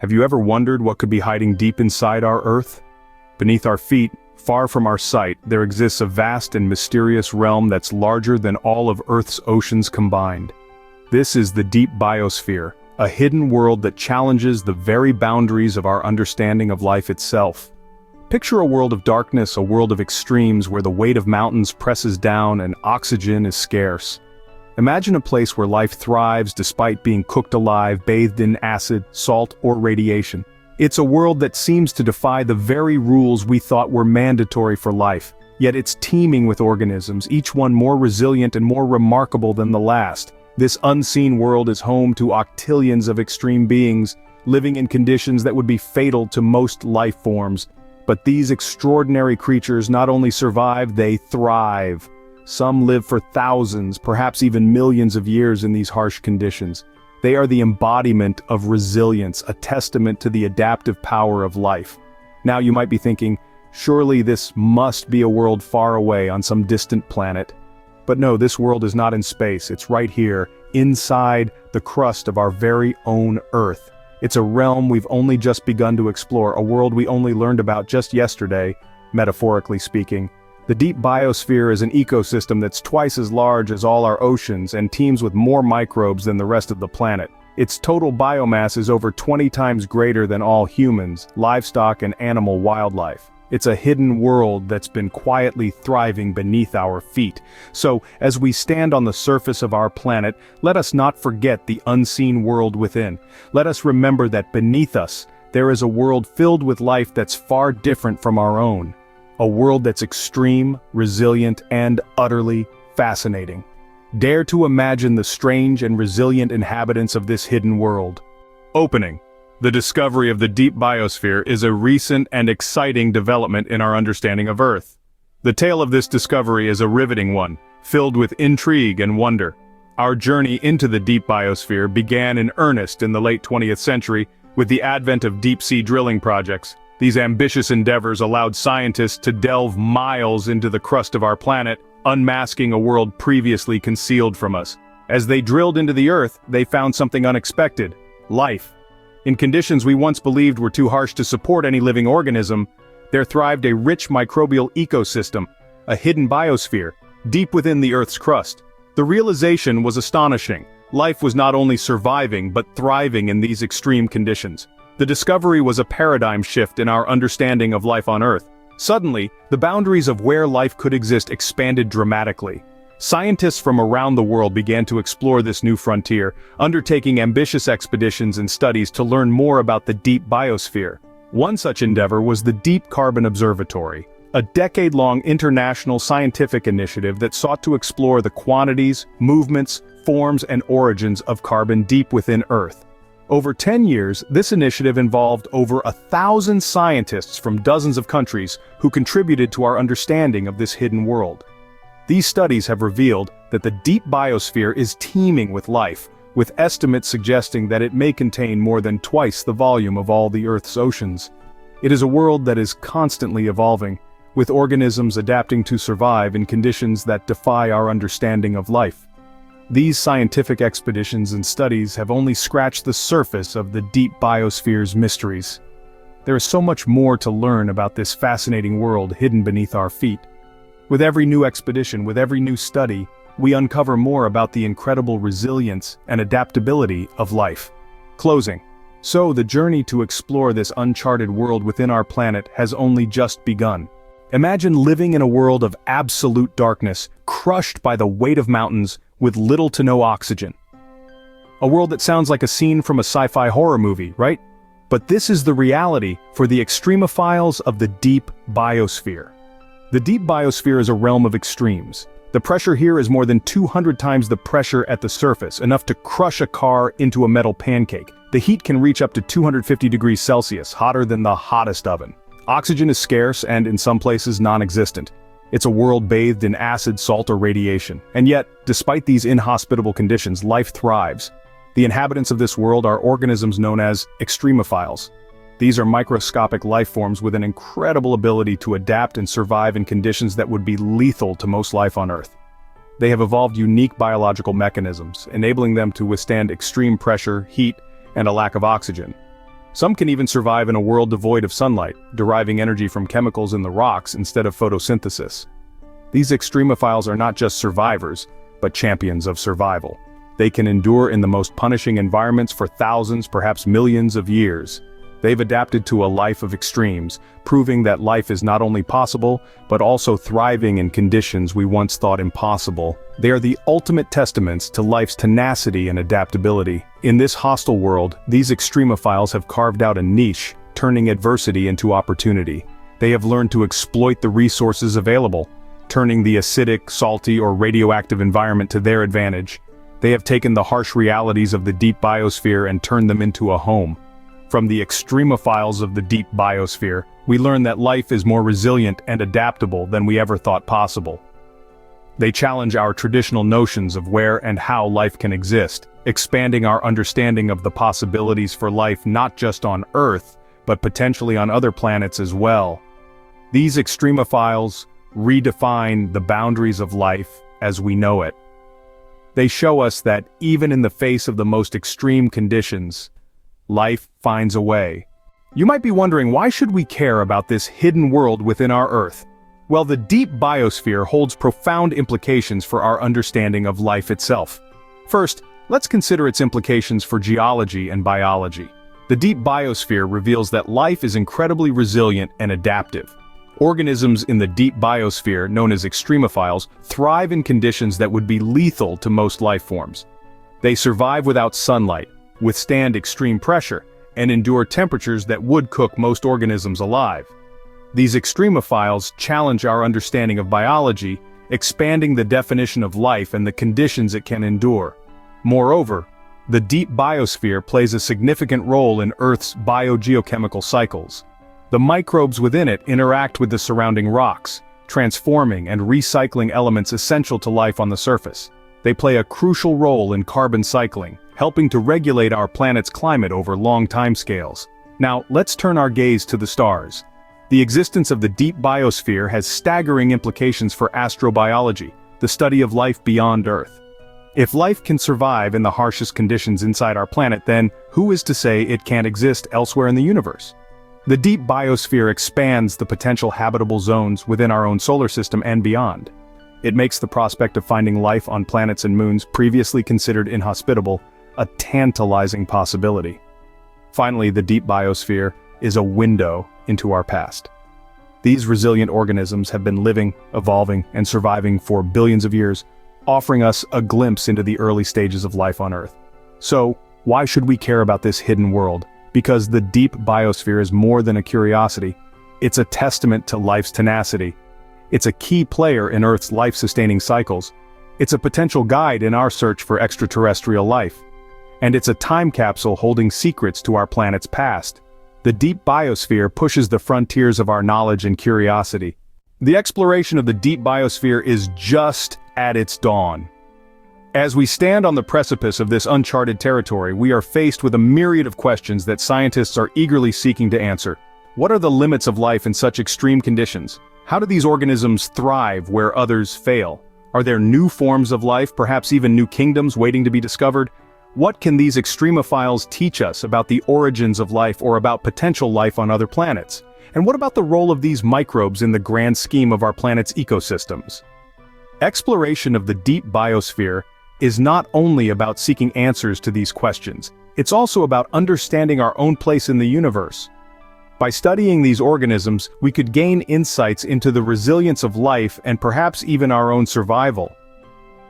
Have you ever wondered what could be hiding deep inside our Earth? Beneath our feet, far from our sight, there exists a vast and mysterious realm that's larger than all of Earth's oceans combined. This is the deep biosphere, a hidden world that challenges the very boundaries of our understanding of life itself. Picture a world of darkness, a world of extremes where the weight of mountains presses down and oxygen is scarce. Imagine a place where life thrives despite being cooked alive, bathed in acid, salt, or radiation. It's a world that seems to defy the very rules we thought were mandatory for life, yet it's teeming with organisms, each one more resilient and more remarkable than the last. This unseen world is home to octillions of extreme beings, living in conditions that would be fatal to most life forms. But these extraordinary creatures not only survive, they thrive. Some live for thousands, perhaps even millions of years in these harsh conditions. They are the embodiment of resilience, a testament to the adaptive power of life. Now you might be thinking, surely this must be a world far away on some distant planet. But no, this world is not in space, it's right here, inside the crust of our very own Earth. It's a realm we've only just begun to explore, a world we only learned about just yesterday, metaphorically speaking. The deep biosphere is an ecosystem that's twice as large as all our oceans and teems with more microbes than the rest of the planet. Its total biomass is over 20 times greater than all humans, livestock and animal wildlife. It's a hidden world that's been quietly thriving beneath our feet. So, as we stand on the surface of our planet, let us not forget the unseen world within. Let us remember that beneath us, there is a world filled with life that's far different from our own. A world that's extreme, resilient, and utterly fascinating. Dare to imagine the strange and resilient inhabitants of this hidden world. Opening. The discovery of the deep biosphere is a recent and exciting development in our understanding of Earth. The tale of this discovery is a riveting one, filled with intrigue and wonder. Our journey into the deep biosphere began in earnest in the late 20th century with the advent of deep-sea drilling projects. These ambitious endeavors allowed scientists to delve miles into the crust of our planet, unmasking a world previously concealed from us. As they drilled into the Earth, they found something unexpected: life. In conditions we once believed were too harsh to support any living organism, there thrived a rich microbial ecosystem, a hidden biosphere, deep within the Earth's crust. The realization was astonishing. Life was not only surviving but thriving in these extreme conditions. The discovery was a paradigm shift in our understanding of life on Earth. Suddenly, the boundaries of where life could exist expanded dramatically. Scientists from around the world began to explore this new frontier, undertaking ambitious expeditions and studies to learn more about the deep biosphere. One such endeavor was the Deep Carbon Observatory, a decade-long international scientific initiative that sought to explore the quantities, movements, forms, and origins of carbon deep within Earth. Over 10 years, this initiative involved over 1,000 scientists from dozens of countries who contributed to our understanding of this hidden world. These studies have revealed that the deep biosphere is teeming with life, with estimates suggesting that it may contain more than twice the volume of all the Earth's oceans. It is a world that is constantly evolving, with organisms adapting to survive in conditions that defy our understanding of life. These scientific expeditions and studies have only scratched the surface of the deep biosphere's mysteries. There is so much more to learn about this fascinating world hidden beneath our feet. With every new expedition, with every new study, we uncover more about the incredible resilience and adaptability of life. Closing. So, the journey to explore this uncharted world within our planet has only just begun. Imagine living in a world of absolute darkness, crushed by the weight of mountains, with little to no oxygen. A world that sounds like a scene from a sci-fi horror movie, right? But this is the reality for the extremophiles of the deep biosphere. The deep biosphere is a realm of extremes. The pressure here is more than 200 times the pressure at the surface, enough to crush a car into a metal pancake. The heat can reach up to 250 degrees Celsius, hotter than the hottest oven. Oxygen is scarce and, in some places, non-existent. It's a world bathed in acid, salt, or radiation. And yet, despite these inhospitable conditions, life thrives. The inhabitants of this world are organisms known as extremophiles. These are microscopic life forms with an incredible ability to adapt and survive in conditions that would be lethal to most life on Earth. They have evolved unique biological mechanisms, enabling them to withstand extreme pressure, heat, and a lack of oxygen. Some can even survive in a world devoid of sunlight, deriving energy from chemicals in the rocks instead of photosynthesis. These extremophiles are not just survivors, but champions of survival. They can endure in the most punishing environments for thousands, perhaps millions of years. They've adapted to a life of extremes, proving that life is not only possible, but also thriving in conditions we once thought impossible. They are the ultimate testaments to life's tenacity and adaptability. In this hostile world, these extremophiles have carved out a niche, turning adversity into opportunity. They have learned to exploit the resources available, turning the acidic, salty, or radioactive environment to their advantage. They have taken the harsh realities of the deep biosphere and turned them into a home. From the extremophiles of the deep biosphere, we learn that life is more resilient and adaptable than we ever thought possible. They challenge our traditional notions of where and how life can exist, expanding our understanding of the possibilities for life not just on Earth, but potentially on other planets as well. These extremophiles redefine the boundaries of life as we know it. They show us that even in the face of the most extreme conditions, life finds a way. You might be wondering, why should we care about this hidden world within our Earth? Well, the deep biosphere holds profound implications for our understanding of life itself. First, let's consider its implications for geology and biology. The deep biosphere reveals that life is incredibly resilient and adaptive. Organisms in the deep biosphere, known as extremophiles, thrive in conditions that would be lethal to most life forms. They survive without sunlight, withstand extreme pressure, and endure temperatures that would cook most organisms alive. These extremophiles challenge our understanding of biology, expanding the definition of life and the conditions it can endure. Moreover, the deep biosphere plays a significant role in Earth's biogeochemical cycles. The microbes within it interact with the surrounding rocks, transforming and recycling elements essential to life on the surface. They play a crucial role in carbon cycling, helping to regulate our planet's climate over long timescales. Now, let's turn our gaze to the stars. The existence of the deep biosphere has staggering implications for astrobiology, the study of life beyond Earth. If life can survive in the harshest conditions inside our planet, then who is to say it can't exist elsewhere in the universe? The deep biosphere expands the potential habitable zones within our own solar system and beyond. It makes the prospect of finding life on planets and moons previously considered inhospitable a tantalizing possibility. Finally, the deep biosphere is a window into our past. These resilient organisms have been living, evolving, and surviving for billions of years, offering us a glimpse into the early stages of life on Earth. So, why should we care about this hidden world? Because the deep biosphere is more than a curiosity. It's a testament to life's tenacity. It's a key player in Earth's life-sustaining cycles. It's a potential guide in our search for extraterrestrial life. And it's a time capsule holding secrets to our planet's past. The deep biosphere pushes the frontiers of our knowledge and curiosity. The exploration of the deep biosphere is just at its dawn. As we stand on the precipice of this uncharted territory, we are faced with a myriad of questions that scientists are eagerly seeking to answer. What are the limits of life in such extreme conditions? How do these organisms thrive where others fail? Are there new forms of life, perhaps even new kingdoms waiting to be discovered? What can these extremophiles teach us about the origins of life or about potential life on other planets? And what about the role of these microbes in the grand scheme of our planet's ecosystems? Exploration of the deep biosphere is not only about seeking answers to these questions, it's also about understanding our own place in the universe. By studying these organisms, we could gain insights into the resilience of life and perhaps even our own survival.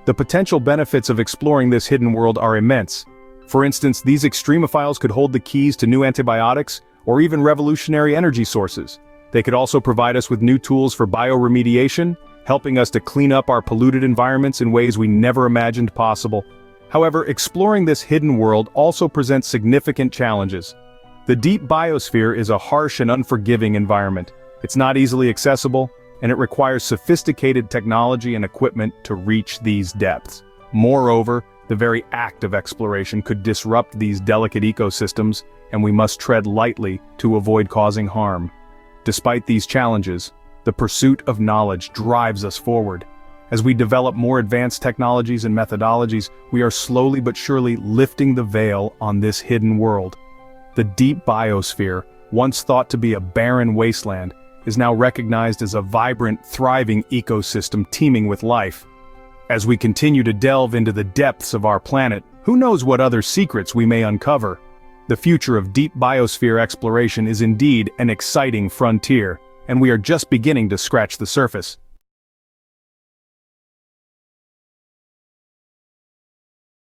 The potential benefits of exploring this hidden world are immense. For instance, these extremophiles could hold the keys to new antibiotics or even revolutionary energy sources. They could also provide us with new tools for bioremediation, helping us to clean up our polluted environments in ways we never imagined possible. However, exploring this hidden world also presents significant challenges. The deep biosphere is a harsh and unforgiving environment. It's not easily accessible, and it requires sophisticated technology and equipment to reach these depths. Moreover, the very act of exploration could disrupt these delicate ecosystems, and we must tread lightly to avoid causing harm. Despite these challenges, the pursuit of knowledge drives us forward. As we develop more advanced technologies and methodologies, we are slowly but surely lifting the veil on this hidden world. The deep biosphere, once thought to be a barren wasteland, is now recognized as a vibrant, thriving ecosystem teeming with life. As we continue to delve into the depths of our planet, who knows what other secrets we may uncover? The future of deep biosphere exploration is indeed an exciting frontier, and we are just beginning to scratch the surface.